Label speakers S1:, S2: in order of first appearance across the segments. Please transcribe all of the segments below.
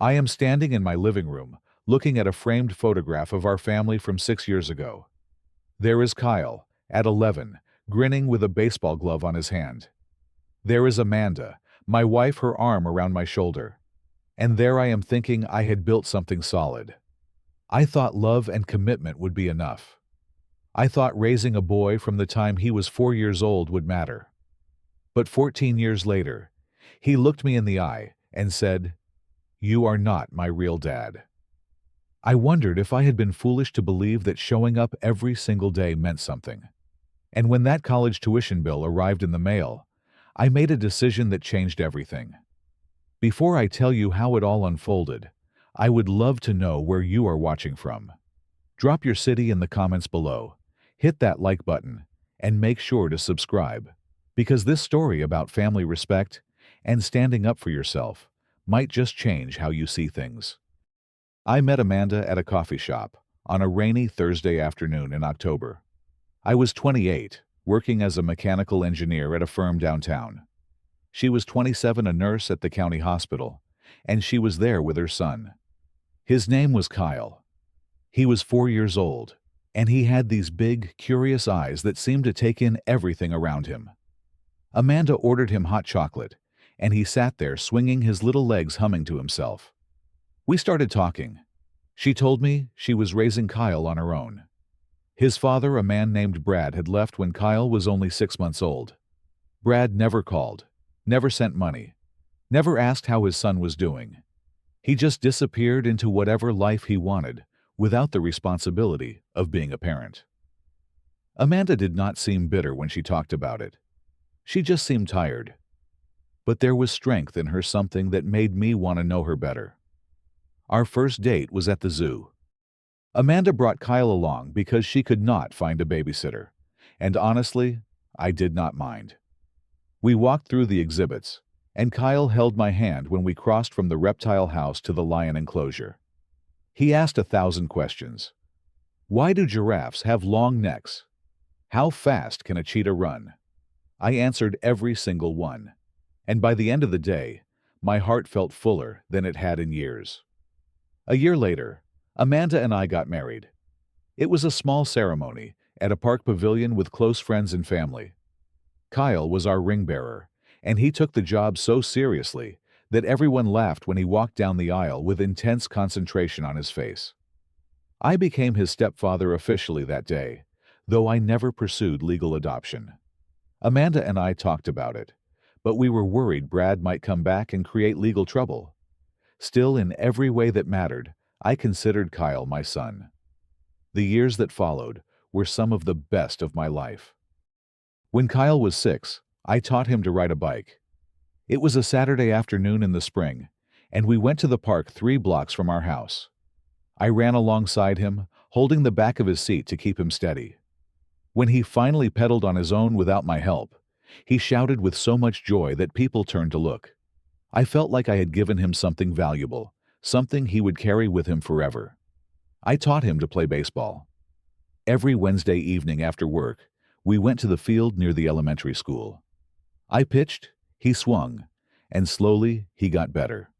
S1: I am standing in my living room, looking at a framed photograph of our family from 6 years ago. There is Kyle, at 11, grinning with a baseball glove on his hand. There is Amanda, my wife, her arm around my shoulder. And there I am thinking I had built something solid. I thought love and commitment would be enough. I thought raising a boy from the time he was 4 years old would matter. But 14 years later, he looked me in the eye and said, "You are not my real dad." I wondered if I had been foolish to believe that showing up every single day meant something. And when that college tuition bill arrived in the mail, I made a decision that changed everything. Before I tell you how it all unfolded, I would love to know where you are watching from. Drop your city in the comments below, hit that like button, and make sure to subscribe, because this story about family respect and standing up for yourself might just change how you see things. I met Amanda at a coffee shop on a rainy Thursday afternoon in October. I was 28, working as a mechanical engineer at a firm downtown. She was 27, a nurse at the county hospital, and she was there with her son. His name was Kyle. He was 4 years old, and he had these big, curious eyes that seemed to take in everything around him. Amanda ordered him hot chocolate, and he sat there swinging his little legs, humming to himself. We started talking. She told me she was raising Kyle on her own. His father, a man named Brad, had left when Kyle was only 6 months old. Brad never called, never sent money, never asked how his son was doing. He just disappeared into whatever life he wanted, without the responsibility of being a parent. Amanda did not seem bitter when she talked about it. She just seemed tired. But there was strength in her, something that made me want to know her better. Our first date was at the zoo. Amanda brought Kyle along because she could not find a babysitter, and honestly, I did not mind. We walked through the exhibits, and Kyle held my hand when we crossed from the reptile house to the lion enclosure. He asked 1,000 questions. Why do giraffes have long necks? How fast can a cheetah run? I answered every single one, and by the end of the day, my heart felt fuller than it had in years. A year later, Amanda and I got married. It was a small ceremony at a park pavilion with close friends and family. Kyle was our ring bearer, and he took the job so seriously that everyone laughed when he walked down the aisle with intense concentration on his face. I became his stepfather officially that day, though I never pursued legal adoption. Amanda and I talked about it, but we were worried Brad might come back and create legal trouble. Still, in every way that mattered, I considered Kyle my son. The years that followed were some of the best of my life. When Kyle was 6, I taught him to ride a bike. It was a Saturday afternoon in the spring, and we went to the park 3 blocks from our house. I ran alongside him, holding the back of his seat to keep him steady. When he finally pedaled on his own without my help, he shouted with so much joy that people turned to look. I felt like I had given him something valuable, something he would carry with him forever. I taught him to play baseball. Every Wednesday evening after work, we went to the field near the elementary school. I pitched, he swung, and slowly he got better.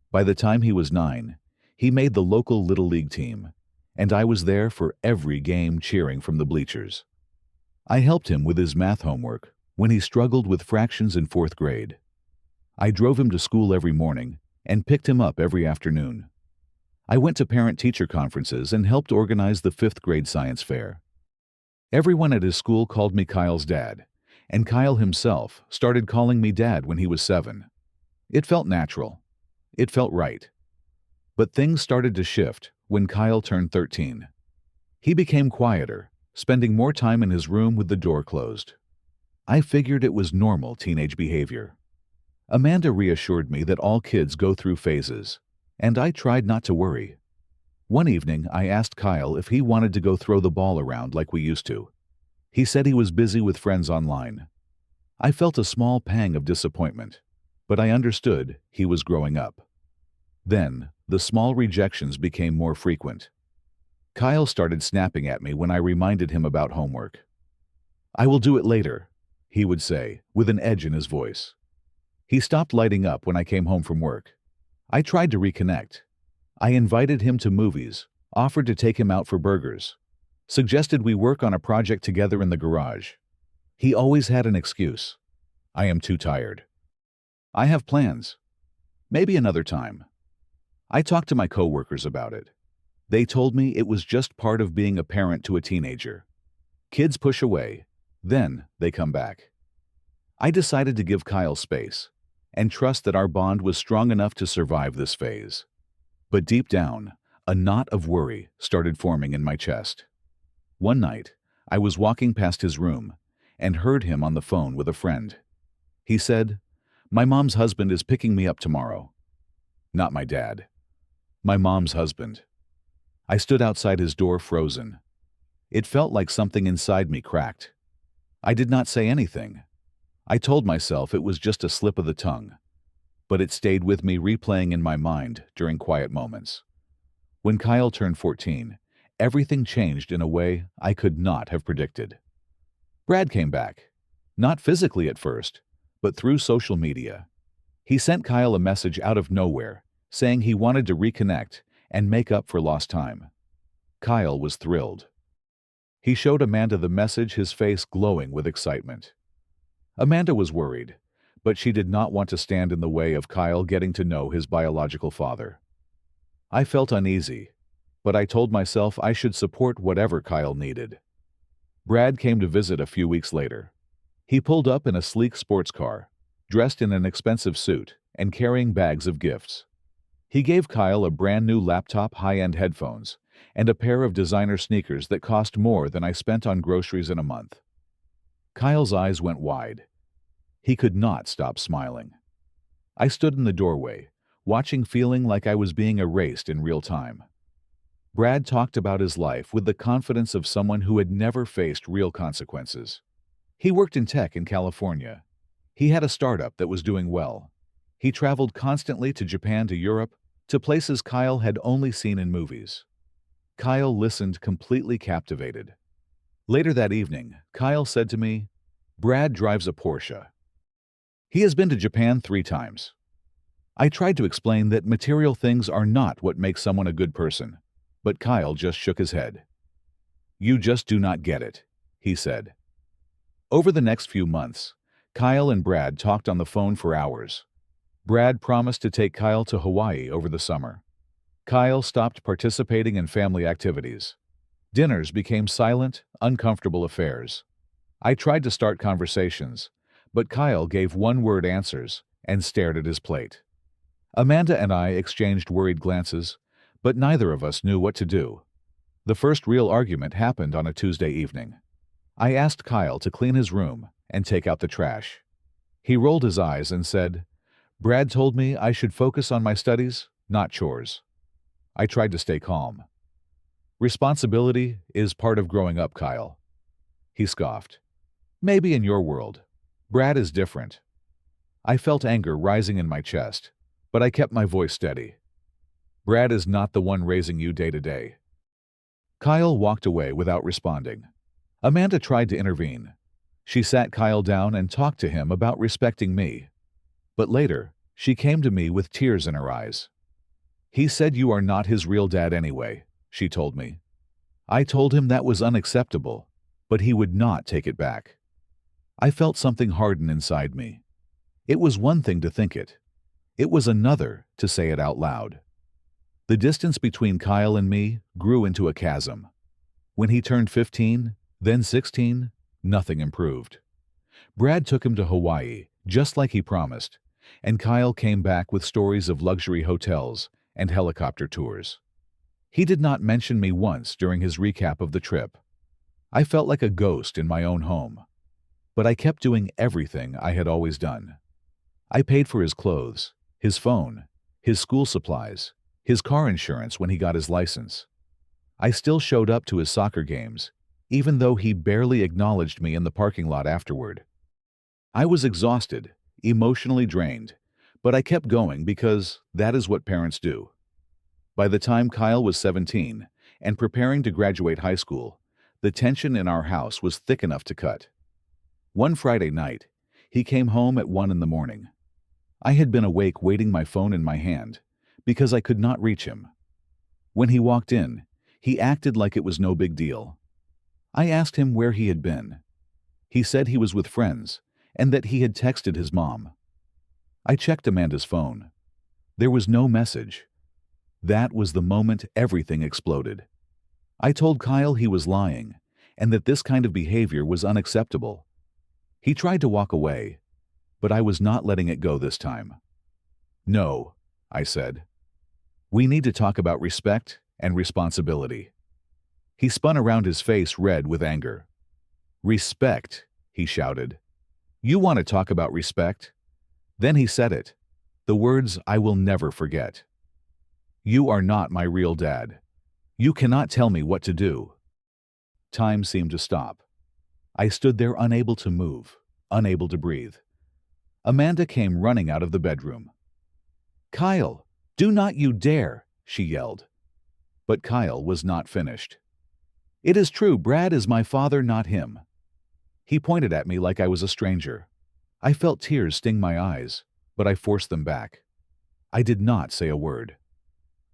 S1: By the time he was 9, he made the local Little League team, and I was there for every game, cheering from the bleachers. I helped him with his math homework when he struggled with fractions in 4th grade. I drove him to school every morning and picked him up every afternoon. I went to parent-teacher conferences and helped organize the 5th grade science fair. Everyone at his school called me Kyle's dad, and Kyle himself started calling me dad when he was 7. It felt natural. It felt right. But things started to shift when Kyle turned 13. He became quieter, spending more time in his room with the door closed. I figured it was normal teenage behavior. Amanda reassured me that all kids go through phases, and I tried not to worry. One evening, I asked Kyle if he wanted to go throw the ball around like we used to. He said he was busy with friends online. I felt a small pang of disappointment, but I understood he was growing up. Then, the small rejections became more frequent. Kyle started snapping at me when I reminded him about homework. "I will do it later," he would say, with an edge in his voice. He stopped lighting up when I came home from work. I tried to reconnect. I invited him to movies, offered to take him out for burgers, suggested we work on a project together in the garage. He always had an excuse. I am too tired. I have plans. Maybe another time. I talked to my coworkers about it. They told me it was just part of being a parent to a teenager. Kids push away, then they come back. I decided to give Kyle space and trust that our bond was strong enough to survive this phase. But deep down, a knot of worry started forming in my chest. One night, I was walking past his room and heard him on the phone with a friend. He said, "My mom's husband is picking me up tomorrow." Not my dad. My mom's husband. I stood outside his door frozen. It felt like something inside me cracked. I did not say anything. I told myself it was just a slip of the tongue, but it stayed with me, replaying in my mind during quiet moments. When Kyle turned 14, everything changed in a way I could not have predicted. Brad came back, not physically at first, but through social media. He sent Kyle a message out of nowhere, saying he wanted to reconnect and make up for lost time. Kyle was thrilled. He showed Amanda the message, his face glowing with excitement. Amanda was worried, but she did not want to stand in the way of Kyle getting to know his biological father. I felt uneasy, but I told myself I should support whatever Kyle needed. Brad came to visit a few weeks later. He pulled up in a sleek sports car, dressed in an expensive suit and carrying bags of gifts. He gave Kyle a brand new laptop, high-end headphones, and a pair of designer sneakers that cost more than I spent on groceries in a month. Kyle's eyes went wide. He could not stop smiling. I stood in the doorway, watching, feeling like I was being erased in real time. Brad talked about his life with the confidence of someone who had never faced real consequences. He worked in tech in California. He had a startup that was doing well. He traveled constantly to Japan, to Europe, to places Kyle had only seen in movies. Kyle listened, completely captivated. Later that evening, Kyle said to me, "Brad drives a Porsche. He has been to Japan 3 times." I tried to explain that material things are not what makes someone a good person, but Kyle just shook his head. "You just do not get it," he said. Over the next few months, Kyle and Brad talked on the phone for hours. Brad promised to take Kyle to Hawaii over the summer. Kyle stopped participating in family activities. Dinners became silent, uncomfortable affairs. I tried to start conversations, but Kyle gave one-word answers and stared at his plate. Amanda and I exchanged worried glances, but neither of us knew what to do. The first real argument happened on a Tuesday evening. I asked Kyle to clean his room and take out the trash. He rolled his eyes and said, "Brad told me I should focus on my studies, not chores." I tried to stay calm. "Responsibility is part of growing up, Kyle." He scoffed. "Maybe in your world. Brad is different." I felt anger rising in my chest, but I kept my voice steady. "Brad is not the one raising you day to day." Kyle walked away without responding. Amanda tried to intervene. She sat Kyle down and talked to him about respecting me. But later, she came to me with tears in her eyes. "He said you are not his real dad anyway," she told me. I told him that was unacceptable, but he would not take it back. I felt something harden inside me. It was one thing to think it. It was another to say it out loud. The distance between Kyle and me grew into a chasm. When he turned 15, then 16, nothing improved. Brad took him to Hawaii, just like he promised, and Kyle came back with stories of luxury hotels and helicopter tours. He did not mention me once during his recap of the trip. I felt like a ghost in my own home. But I kept doing everything I had always done. I paid for his clothes, his phone, his school supplies, his car insurance when he got his license. I still showed up to his soccer games, even though he barely acknowledged me in the parking lot afterward. I was exhausted, emotionally drained, but I kept going because that is what parents do. By the time Kyle was 17 and preparing to graduate high school, the tension in our house was thick enough to cut. One Friday night, he came home at 1 in the morning. I had been awake waiting, my phone in my hand, because I could not reach him. When he walked in, he acted like it was no big deal. I asked him where he had been. He said he was with friends and that he had texted his mom. I checked Amanda's phone. There was no message. That was the moment everything exploded. I told Kyle he was lying and that this kind of behavior was unacceptable. He tried to walk away, but I was not letting it go this time. "No," I said. "We need to talk about respect and responsibility." He spun around, his face red with anger. "Respect," he shouted. "You want to talk about respect?" Then he said it, the words I will never forget. "You are not my real dad. You cannot tell me what to do." Time seemed to stop. I stood there unable to move, unable to breathe. Amanda came running out of the bedroom. "Kyle, do not you dare," she yelled. But Kyle was not finished. "It is true, Brad is my father, not him." He pointed at me like I was a stranger. I felt tears sting my eyes, but I forced them back. I did not say a word.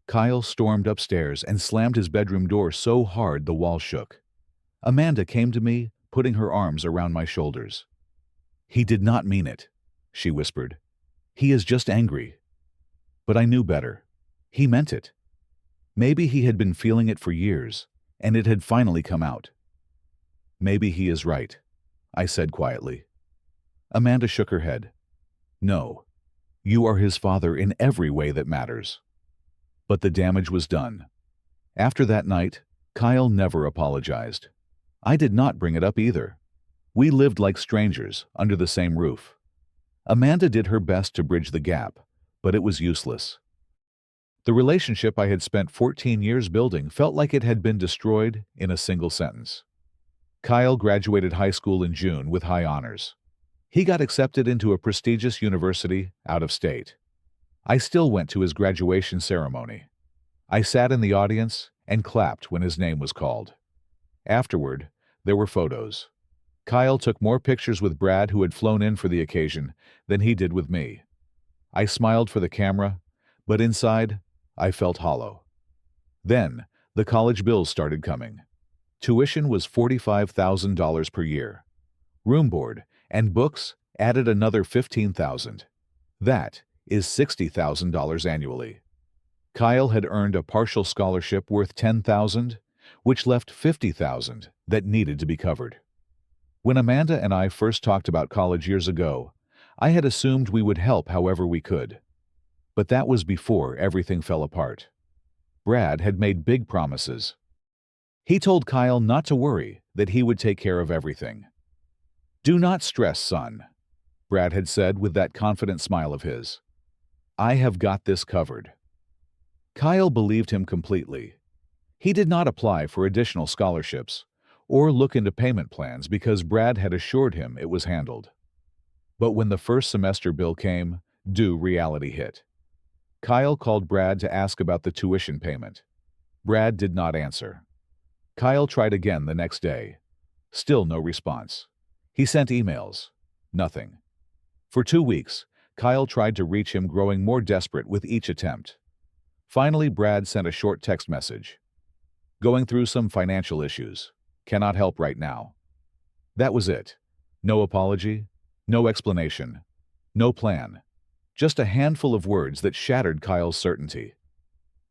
S1: Kyle stormed upstairs and slammed his bedroom door so hard the wall shook. Amanda came to me, putting her arms around my shoulders. "He did not mean it," she whispered. "He is just angry." But I knew better. He meant it. Maybe he had been feeling it for years, and it had finally come out. "Maybe he is right," I said quietly. Amanda shook her head. "No, you are his father in every way that matters." But the damage was done. After that night, Kyle never apologized. I did not bring it up either. We lived like strangers, under the same roof. Amanda did her best to bridge the gap, but it was useless. The relationship I had spent 14 years building felt like it had been destroyed in a single sentence. Kyle graduated high school in June with high honors. He got accepted into a prestigious university out of state. I still went to his graduation ceremony. I sat in the audience and clapped when his name was called. Afterward, there were photos. Kyle took more pictures with Brad, who had flown in for the occasion, than he did with me. I smiled for the camera, but inside, I felt hollow. Then, the college bills started coming. Tuition was $45,000 per year. Room board and books added another $15,000. That is $60,000 annually. Kyle had earned a partial scholarship worth $10,000, which left $50,000 that needed to be covered. When Amanda and I first talked about college years ago, I had assumed we would help however we could. But that was before everything fell apart. Brad had made big promises. He told Kyle not to worry, that he would take care of everything. "Do not stress, son," Brad had said with that confident smile of his. "I have got this covered." Kyle believed him completely. He did not apply for additional scholarships or look into payment plans because Brad had assured him it was handled. But when the first semester bill came, due reality hit. Kyle called Brad to ask about the tuition payment. Brad did not answer. Kyle tried again the next day. Still no response. He sent emails. Nothing. For 2 weeks, Kyle tried to reach him, growing more desperate with each attempt. Finally, Brad sent a short text message. "Going through some financial issues. Cannot help right now." That was it. No apology, no explanation, no plan. Just a handful of words that shattered Kyle's certainty.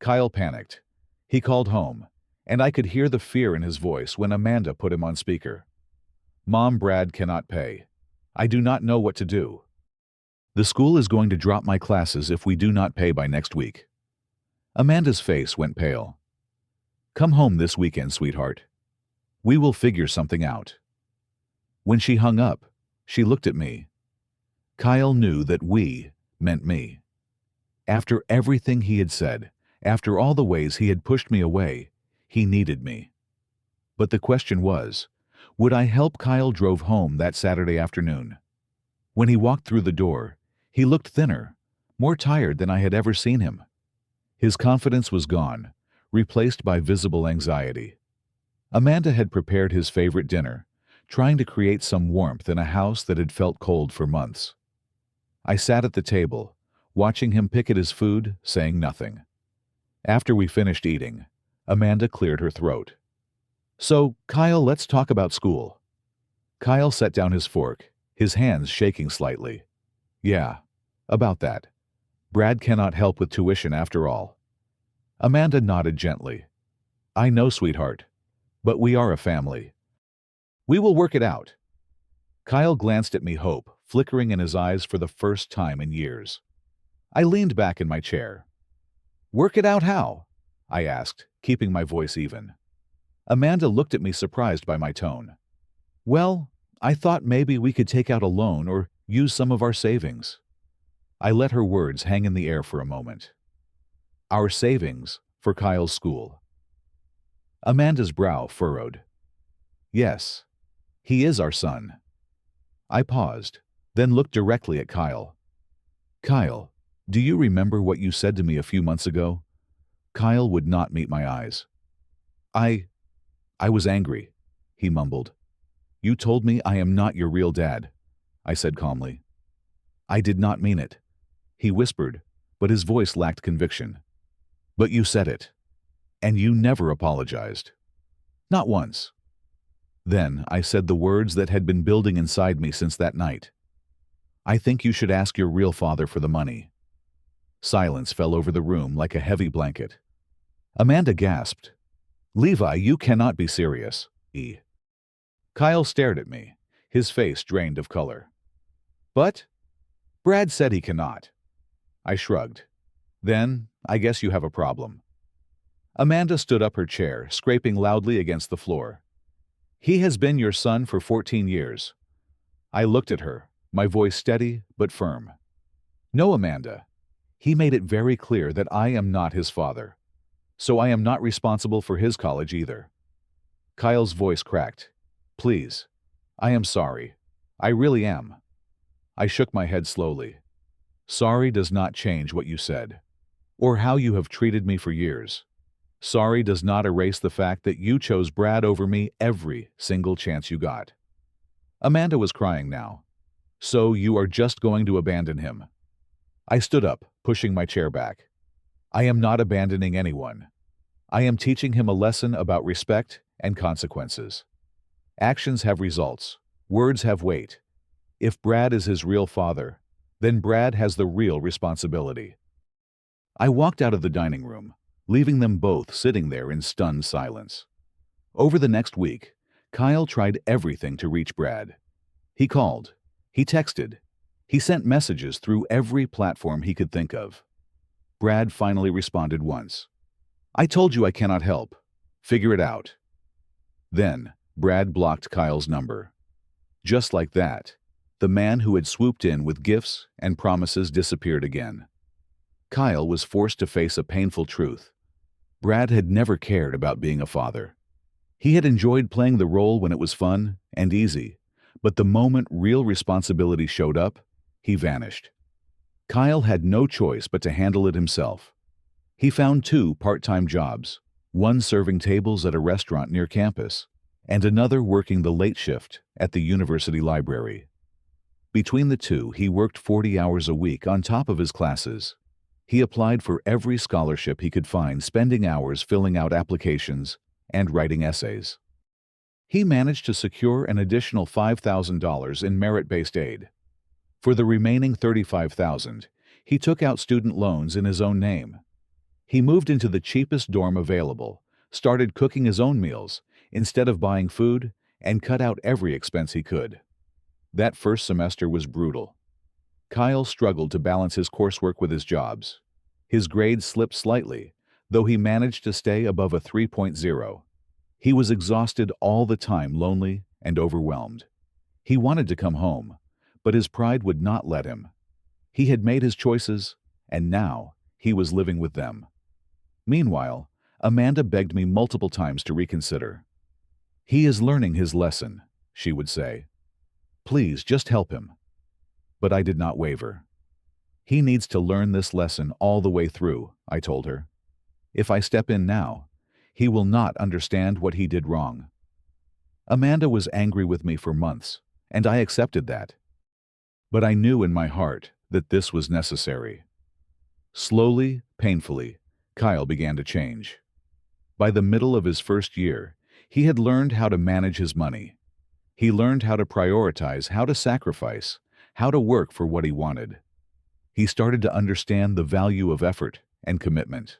S1: Kyle panicked. He called home, and I could hear the fear in his voice when Amanda put him on speaker. "Mom, Brad cannot pay. I do not know what to do. The school is going to drop my classes if we do not pay by next week." Amanda's face went pale. "Come home this weekend, sweetheart. We will figure something out." When she hung up, she looked at me. Kyle knew that "we" meant me. After everything he had said, after all the ways he had pushed me away, he needed me. But the question was, would I help? Kyle drove home that Saturday afternoon. When he walked through the door, he looked thinner, more tired than I had ever seen him. His confidence was gone, replaced by visible anxiety. Amanda had prepared his favorite dinner, trying to create some warmth in a house that had felt cold for months. I sat at the table, watching him pick at his food, saying nothing. After we finished eating, Amanda cleared her throat. "So, Kyle, let's talk about school." Kyle set down his fork, his hands shaking slightly. "Yeah, about that. Brad cannot help with tuition after all." Amanda nodded gently. "I know, sweetheart, but we are a family. We will work it out." Kyle glanced at me, hope flickering in his eyes for the first time in years. I leaned back in my chair. "Work it out how?" I asked, keeping my voice even. Amanda looked at me, surprised by my tone. "Well, I thought maybe we could take out a loan or use some of our savings." I let her words hang in the air for a moment. "Our savings for Kyle's school." Amanda's brow furrowed. "Yes, he is our son." I paused, then looked directly at Kyle. "Kyle, do you remember what you said to me a few months ago?" Kyle would not meet my eyes. I was angry," he mumbled. "You told me I am not your real dad," I said calmly. "I did not mean it," he whispered, but his voice lacked conviction. "But you said it. And you never apologized. Not once." Then I said the words that had been building inside me since that night. "I think you should ask your real father for the money." Silence fell over the room like a heavy blanket. Amanda gasped. "Levi, you cannot be serious." Kyle stared at me, his face drained of color. "But Brad said he cannot." I shrugged. "Then I guess you have a problem." Amanda stood up her chair, scraping loudly against the floor. "He has been your son for 14 years. I looked at her, my voice steady but firm. "No, Amanda. He made it very clear that I am not his father. So I am not responsible for his college either." Kyle's voice cracked. "Please. I am sorry. I really am." I shook my head slowly. "Sorry does not change what you said, or how you have treated me for years. Sorry does not erase the fact that you chose Brad over me every single chance you got." Amanda was crying now. "So you are just going to abandon him?" I stood up, pushing my chair back. "I am not abandoning anyone. I am teaching him a lesson about respect and consequences. Actions have results. Words have weight. If Brad is his real father, then Brad has the real responsibility." I walked out of the dining room, leaving them both sitting there in stunned silence. Over the next week, Kyle tried everything to reach Brad. He called. He texted. He sent messages through every platform he could think of. Brad finally responded once. "I told you I cannot help. Figure it out." Then, Brad blocked Kyle's number. Just like that, the man who had swooped in with gifts and promises disappeared again. Kyle was forced to face a painful truth. Brad had never cared about being a father. He had enjoyed playing the role when it was fun and easy, but the moment real responsibility showed up, he vanished. Kyle had no choice but to handle it himself. He found 2 part-time jobs, one serving tables at a restaurant near campus, and another working the late shift at the university library. Between the two, he worked 40 hours a week on top of his classes. He applied for every scholarship he could find, spending hours filling out applications and writing essays. He managed to secure an additional $5,000 in merit-based aid. For the remaining $35,000, he took out student loans in his own name. He moved into the cheapest dorm available, started cooking his own meals instead of buying food, and cut out every expense he could. That first semester was brutal. Kyle struggled to balance his coursework with his jobs. His grades slipped slightly, though he managed to stay above a 3.0. He was exhausted all the time, lonely and overwhelmed. He wanted to come home, but his pride would not let him. He had made his choices, and now he was living with them. Meanwhile, Amanda begged me multiple times to reconsider. "He is learning his lesson," she would say. "Please, just help him." But I did not waver. "He needs to learn this lesson all the way through," I told her. "If I step in now, he will not understand what he did wrong." Amanda was angry with me for months, and I accepted that. But I knew in my heart that this was necessary. Slowly, painfully, Kyle began to change. By the middle of his first year, he had learned how to manage his money. He learned how to prioritize, how to sacrifice, how to work for what he wanted. He started to understand the value of effort and commitment.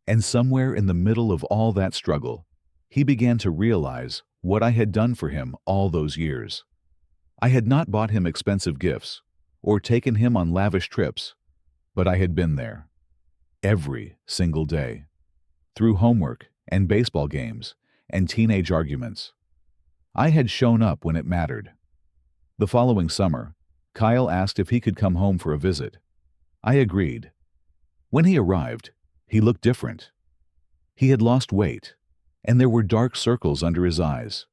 S1: And somewhere in the middle of all that struggle, he began to realize what I had done for him all those years. I had not bought him expensive gifts or taken him on lavish trips, but I had been there every single day, through homework and baseball games and teenage arguments. I had shown up when it mattered. The following summer, Kyle asked if he could come home for a visit. I agreed. When he arrived, he looked different. He had lost weight, and there were dark circles under his eyes.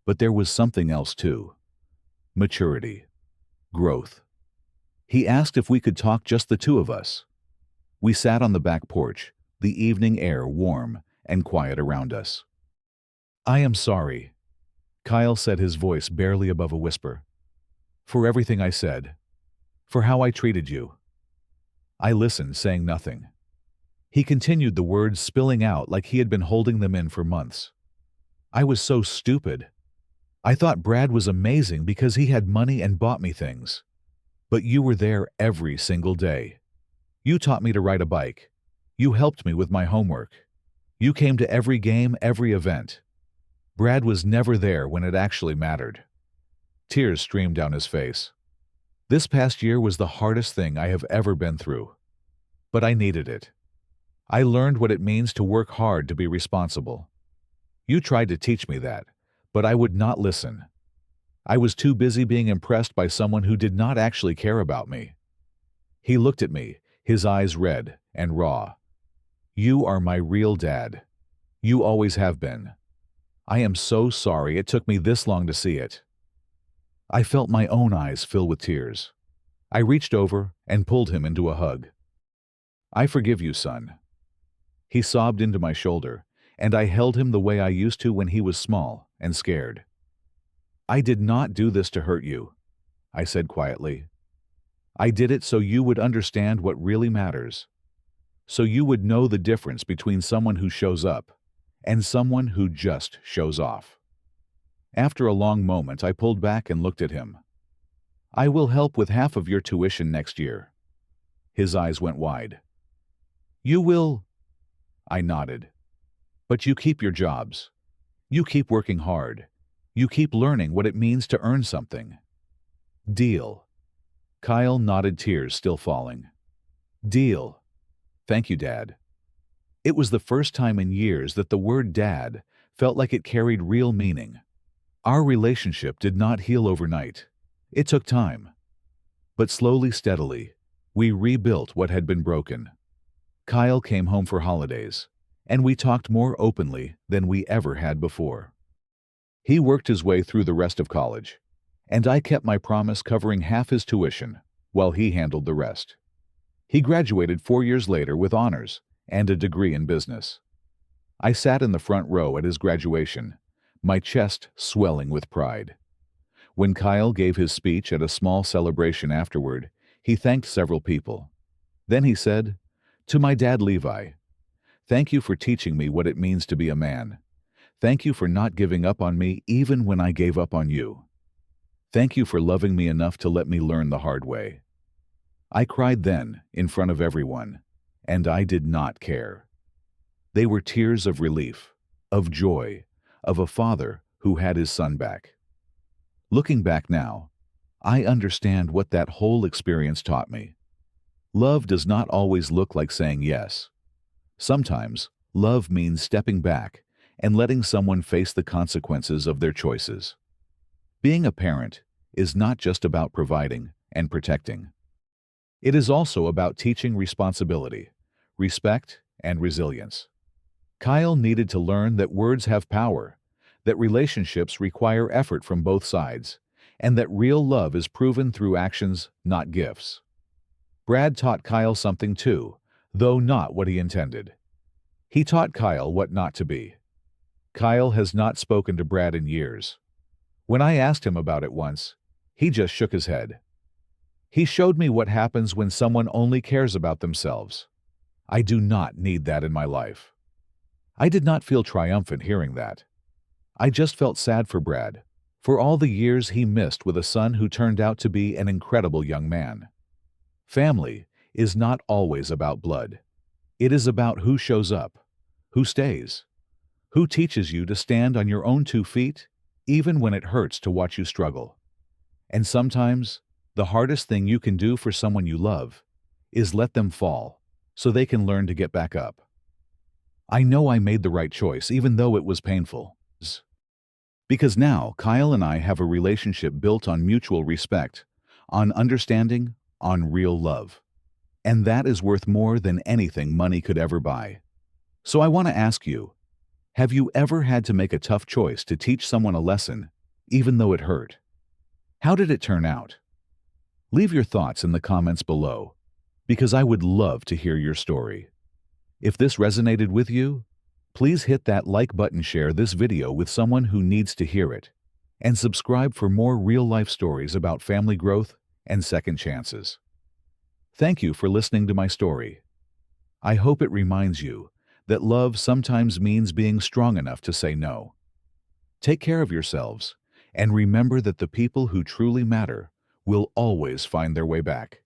S1: But there was something else too. Maturity. Growth. He asked if we could talk, just the two of us. We sat on the back porch, the evening air warm and quiet around us. "I am sorry," Kyle said, his voice barely above a whisper, "for everything I said, for how I treated you." I listened, saying nothing. He continued, the words spilling out like he had been holding them in for months. "I was so stupid. I thought Brad was amazing because he had money and bought me things. But you were there every single day. You taught me to ride a bike. You helped me with my homework. You came to every game, every event. Brad was never there when it actually mattered." Tears streamed down his face. "This past year was the hardest thing I have ever been through. But I needed it. I learned what it means to work hard, to be responsible. You tried to teach me that, but I would not listen. I was too busy being impressed by someone who did not actually care about me." He looked at me, his eyes red and raw. "You are my real dad. You always have been. I am so sorry it took me this long to see it." I felt my own eyes fill with tears. I reached over and pulled him into a hug. "I forgive you, son." He sobbed into my shoulder, and I held him the way I used to when he was small and scared. "I did not do this to hurt you," I said quietly. "I did it so you would understand what really matters. So you would know the difference between someone who shows up and someone who just shows off." After a long moment, I pulled back and looked at him. "I will help with half of your tuition next year." His eyes went wide. "You will?" I nodded. "But you keep your jobs. You keep working hard. You keep learning what it means to earn something." "Deal." Kyle nodded, tears still falling. "Deal. Thank you, Dad." It was the first time in years that the word dad felt like it carried real meaning. Our relationship did not heal overnight. It took time. But slowly, steadily, we rebuilt what had been broken. Kyle came home for holidays, and we talked more openly than we ever had before. He worked his way through the rest of college, and I kept my promise, covering half his tuition while he handled the rest. He graduated 4 years later with honors and a degree in business. I sat in the front row at his graduation, my chest swelling with pride. When Kyle gave his speech at a small celebration afterward, he thanked several people. Then he said, "To my dad, Levi, thank you for teaching me what it means to be a man. Thank you for not giving up on me even when I gave up on you. Thank you for loving me enough to let me learn the hard way." I cried then, in front of everyone, and I did not care. They were tears of relief, of joy, of a father who had his son back. Looking back now, I understand what that whole experience taught me. Love does not always look like saying yes. Sometimes, love means stepping back and letting someone face the consequences of their choices. Being a parent is not just about providing and protecting. It is also about teaching responsibility, respect, and resilience. Kyle needed to learn that words have power, that relationships require effort from both sides, and that real love is proven through actions, not gifts. Brad taught Kyle something too, though not what he intended. He taught Kyle what not to be. Kyle has not spoken to Brad in years. When I asked him about it once, he just shook his head. He showed me what happens when someone only cares about themselves. I do not need that in my life. I did not feel triumphant hearing that. I just felt sad for Brad, for all the years he missed with a son who turned out to be an incredible young man. Family is not always about blood. It is about who shows up, who stays, who teaches you to stand on your own 2 feet, even when it hurts to watch you struggle. And sometimes, the hardest thing you can do for someone you love is let them fall so they can learn to get back up. I know I made the right choice, even though it was painful. Because now, Kyle and I have a relationship built on mutual respect, on understanding, on real love. And that is worth more than anything money could ever buy. So I want to ask you, have you ever had to make a tough choice to teach someone a lesson, even though it hurt? How did it turn out? Leave your thoughts in the comments below, because I would love to hear your story. If this resonated with you, please hit that like button, share this video with someone who needs to hear it, and subscribe for more real-life stories about family growth and second chances. Thank you for listening to my story. I hope it reminds you that love sometimes means being strong enough to say no. Take care of yourselves, and remember that the people who truly matter will always find their way back.